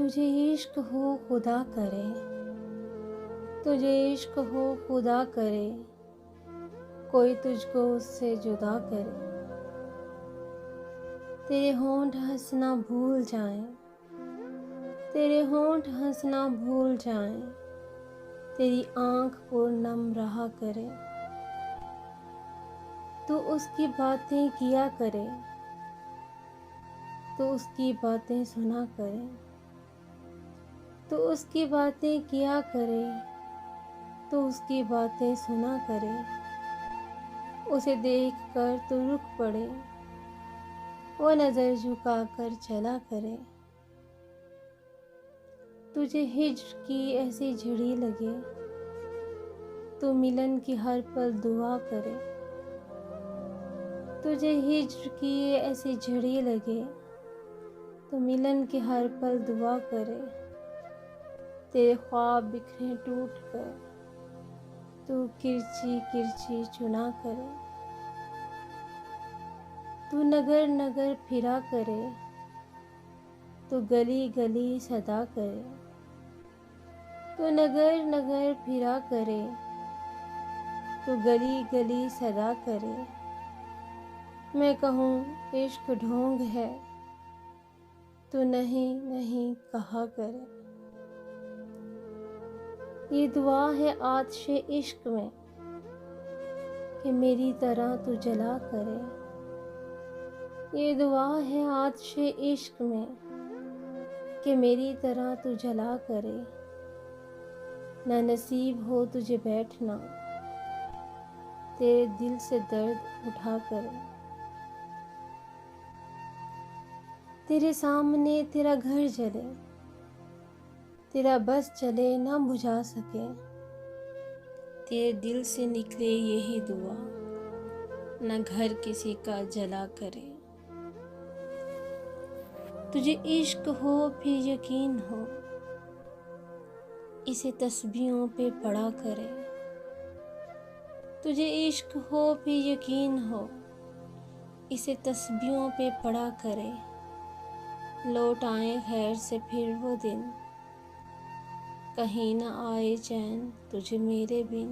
तुझे इश्क हो खुदा करे, तुझे इश्क हो खुदा करे, कोई तुझको उससे जुदा करे। तेरे होंठ हंसना भूल जाएं, तेरे होंठ हंसना भूल जाएं, तेरी आँख को नम रहा करे। तू उसकी बातें किया करे, तो उसकी बातें सुना करे। तो उसकी बातें किया करे, तो उसकी बातें सुना करे। उसे देखकर तो रुक पड़े, वो नज़र झुकाकर चला करे। तुझे हिज्र की ऐसी झड़ी लगे, तो मिलन की हर पल दुआ करे। तुझे हिज्र की ऐसी झड़ी लगे, तो मिलन की हर पल दुआ करे। तेरे ख्वाब बिखरे टूट कर, तू किरची किरची चुना करे। तू नगर नगर फिरा करे, तो गली गली सदा करे। तू नगर नगर फिरा करे, तो गली गली सदा करे। मैं कहूँ इश्क ढोंग है, तो नहीं नहीं कहा करे। ये दुआ है आतिशे इश्क में, कि मेरी तरह तू जला करे। ये दुआ है आतिशे इश्क में, कि मेरी तरह तू जला करे। ना नसीब हो तुझे बैठना, तेरे दिल से दर्द उठा करे। तेरे सामने तेरा घर जले, तेरा बस चले ना बुझा सके। तेरे दिल से निकले यही दुआ, न घर किसी का जला करे। तुझे इश्क हो फिर यकीन हो, इसे तस्बीहों पे पढ़ा करे। तुझे इश्क हो फिर यकीन हो, इसे तस्बीहों पे पढ़ा करे। लौट आए खैर से फिर वो दिन, कहीं ना आए चैन तुझे मेरे बिन।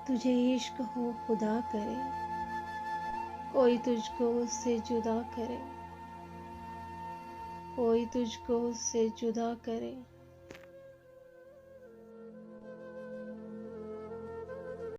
तुझे इश्क हो खुदा करे, कोई तुझको उससे जुदा करे। कोई तुझको उससे जुदा करे।